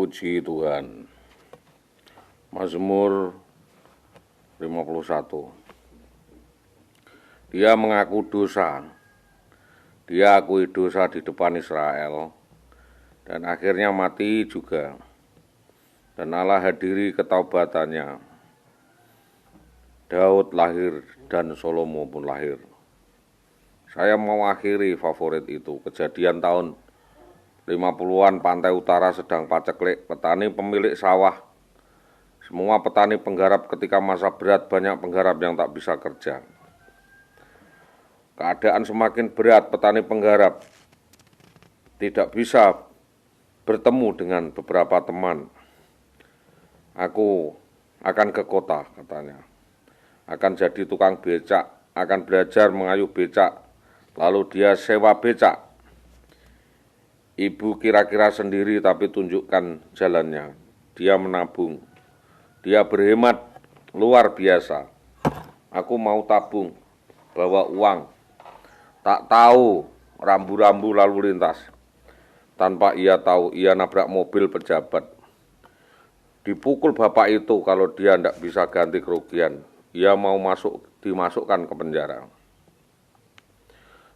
Puji Tuhan. Mazmur 51. Dia mengaku dosa. Dia akui dosa di depan Israel, dan akhirnya mati juga. Dan Allah hadiri ketaubatannya. Daud lahir dan Salomo pun lahir. Saya mau akhiri favorit itu. Kejadian tahun 50-an, pantai utara sedang paceklik, petani pemilik sawah. Semua petani penggarap ketika masa berat, banyak penggarap yang tak bisa kerja. Keadaan semakin berat, petani penggarap tidak bisa bertemu dengan beberapa teman. Aku akan ke kota, katanya. Akan jadi tukang becak, akan belajar mengayuh becak. Lalu dia sewa becak. Ibu kira-kira sendiri tapi tunjukkan jalannya. Dia menabung. Dia berhemat luar biasa. Aku mau tabung, bawa uang. Tak tahu rambu-rambu lalu lintas. Tanpa ia tahu, ia nabrak mobil pejabat. Dipukul bapak itu kalau dia tidak bisa ganti kerugian. Ia mau dimasukkan ke penjara.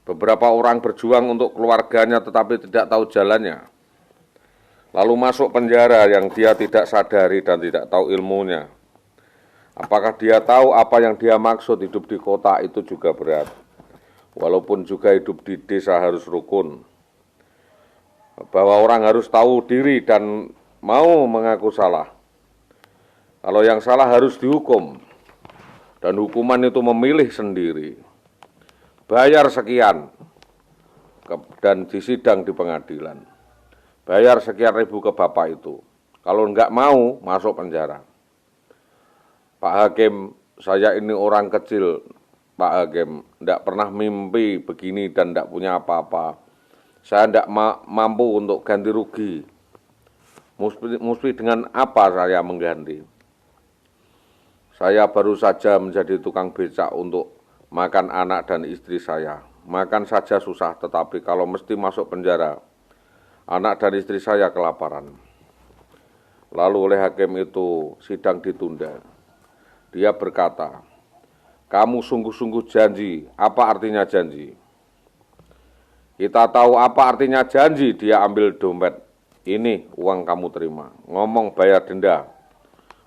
Beberapa orang berjuang untuk keluarganya tetapi tidak tahu jalannya. Lalu masuk penjara yang dia tidak sadari dan tidak tahu ilmunya. Apakah dia tahu apa yang dia maksud hidup di kota itu juga berat. Walaupun juga hidup di desa harus rukun. Bahwa orang harus tahu diri dan mau mengaku salah. Kalau yang salah harus dihukum. Dan hukuman itu memilih sendiri. Bayar sekian dan disidang di pengadilan. Bayar sekian ribu ke bapak itu. Kalau enggak mau, masuk penjara. Pak Hakim, saya ini orang kecil, Pak Hakim, enggak pernah mimpi begini dan enggak punya apa-apa. Saya enggak mampu untuk ganti rugi. Mesti dengan apa saya mengganti? Saya baru saja menjadi tukang becak untuk makan anak dan istri saya. Makan saja susah, tetapi kalau mesti masuk penjara, anak dan istri saya kelaparan. Lalu oleh hakim itu sidang ditunda. Dia berkata, kamu sungguh-sungguh janji. Apa artinya janji? Kita tahu apa artinya janji. Dia ambil dompet. Ini uang kamu terima. Ngomong bayar denda.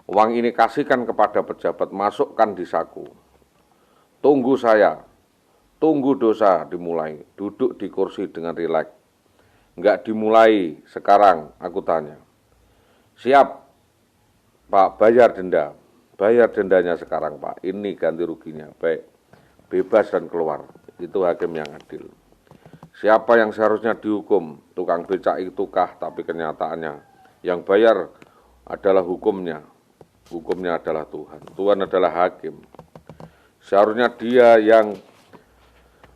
Uang ini kasihkan kepada pejabat, masukkan di saku. Tunggu saya, tunggu dosa dimulai, duduk di kursi dengan rileks. Enggak dimulai sekarang, aku tanya. Siap, Pak, bayar denda. Bayar dendanya sekarang, Pak. Ini ganti ruginya. Baik, bebas dan keluar. Itu hakim yang adil. Siapa yang seharusnya dihukum? Tukang becak itukah? Tapi kenyataannya yang bayar adalah hukumnya. Hukumnya adalah Tuhan. Tuhan adalah hakim. Seharusnya dia yang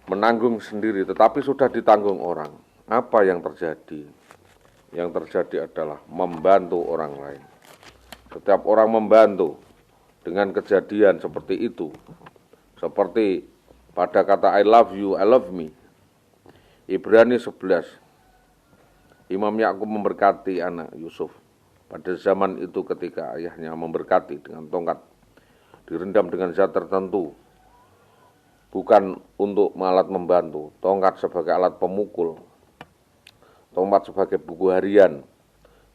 menanggung sendiri, tetapi sudah ditanggung orang. Apa yang terjadi? Yang terjadi adalah membantu orang lain. Setiap orang membantu dengan kejadian seperti itu. Seperti pada kata I love you, I love me. Ibrani 11. Imam Yakub memberkati anak Yusuf. Pada zaman itu ketika ayahnya memberkati dengan tongkat, direndam dengan zat tertentu, bukan untuk alat membantu, tongkat sebagai alat pemukul, tongkat sebagai buku harian,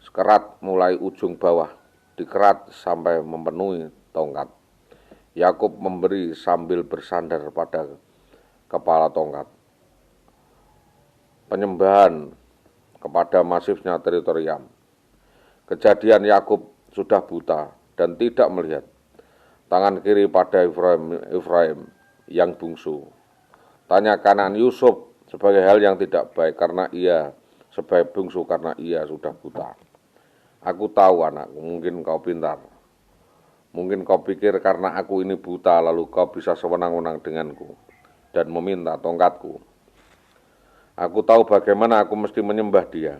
sekerat mulai ujung bawah, dikerat sampai memenuhi tongkat. Yakub memberi sambil bersandar pada kepala tongkat. Penyembahan kepada masifnya teritorium. Kejadian Yakub sudah buta dan tidak melihat. Tangan kiri pada Efraim yang bungsu. Tanya kanan Yusuf sebagai hal yang tidak baik karena ia sebagai bungsu karena ia sudah buta. Aku tahu anakku, mungkin kau pintar. Mungkin kau pikir karena aku ini buta lalu kau bisa sewenang-wenang denganku dan meminta tongkatku. Aku tahu bagaimana aku mesti menyembah dia.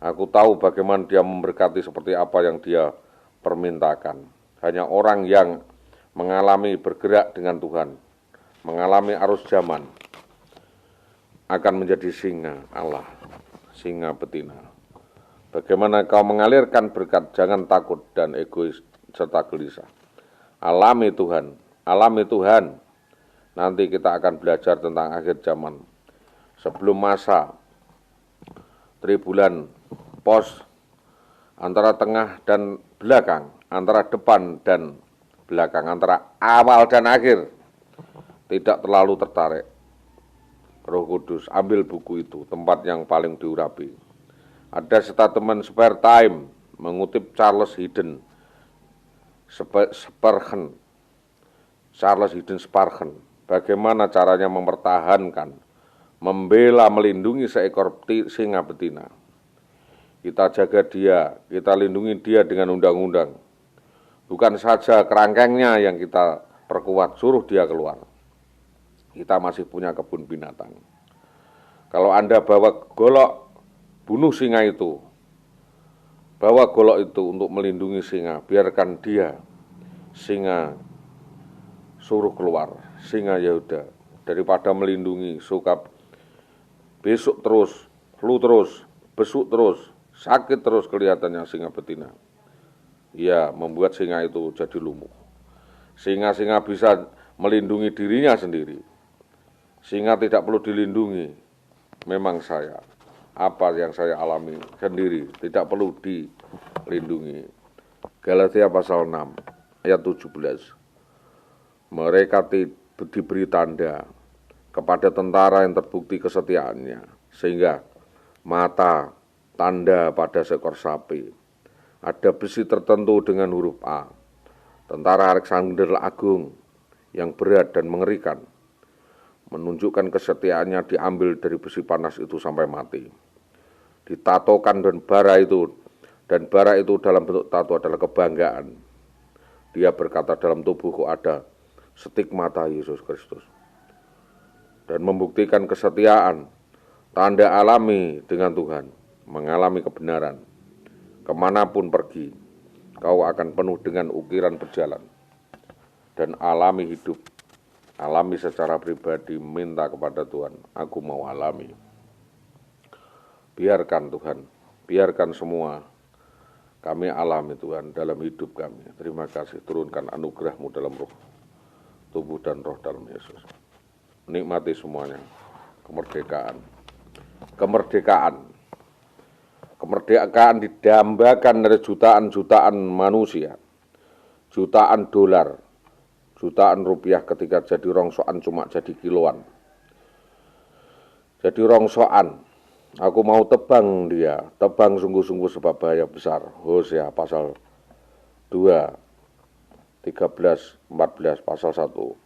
Aku tahu bagaimana dia memberkati seperti apa yang dia permintakan. Hanya orang yang mengalami bergerak dengan Tuhan, mengalami arus zaman, akan menjadi singa Allah, singa betina. Bagaimana kau mengalirkan berkat, jangan takut dan egois serta gelisah. Alami Tuhan, alami Tuhan. Nanti kita akan belajar tentang akhir zaman. Sebelum masa tribulan pos, antara tengah dan belakang, antara depan dan belakang, antara awal dan akhir. Tidak terlalu tertarik. Roh Kudus, ambil buku itu, tempat yang paling diurapi. Ada statement spare time, mengutip Charles Haddon Spurgeon. Bagaimana caranya mempertahankan, membela, melindungi seekor singa betina. Kita jaga dia, kita lindungi dia dengan undang-undang. Bukan saja kerangkengnya yang kita perkuat, suruh dia keluar. Kita masih punya kebun binatang. Kalau Anda bawa golok, bunuh singa itu. Bawa golok itu untuk melindungi singa. Biarkan dia, singa, suruh keluar. Singa Yehuda. Daripada melindungi, suka besuk terus, flu terus, besuk terus, sakit terus kelihatannya singa betina. Ya, membuat singa itu jadi lumpuh. Singa-singa bisa melindungi dirinya sendiri. Singa tidak perlu dilindungi. Memang saya, apa yang saya alami sendiri, tidak perlu dilindungi. Galatia pasal 6, ayat 17. Mereka diberi tanda kepada tentara yang terbukti kesetiaannya, sehingga mata tanda pada seekor sapi. Ada besi tertentu dengan huruf A. Tentara Alexander Agung yang berat dan mengerikan, menunjukkan kesetiaannya diambil dari besi panas itu sampai mati. Ditatokan dan bara itu dalam bentuk tato adalah kebanggaan. Dia berkata, dalam tubuhku ada stigmata Yesus Kristus. Dan membuktikan kesetiaan, tanda alami dengan Tuhan, mengalami kebenaran. Kemanapun pergi, kau akan penuh dengan ukiran berjalan. Dan alami hidup. Alami secara pribadi, minta kepada Tuhan, aku mau alami. Biarkan Tuhan, biarkan semua kami alami Tuhan dalam hidup kami. Terima kasih, turunkan anugerah-Mu dalam roh, tubuh dan roh dalam Yesus. Nikmati semuanya, kemerdekaan. Kemerdekaan didambakan dari jutaan-jutaan manusia, jutaan dolar, jutaan rupiah ketika jadi rongsokan cuma jadi kiloan. Jadi rongsokan, aku mau tebang dia, tebang sungguh-sungguh sebab bahaya besar. Hosea pasal 2, 13, 14, pasal 1.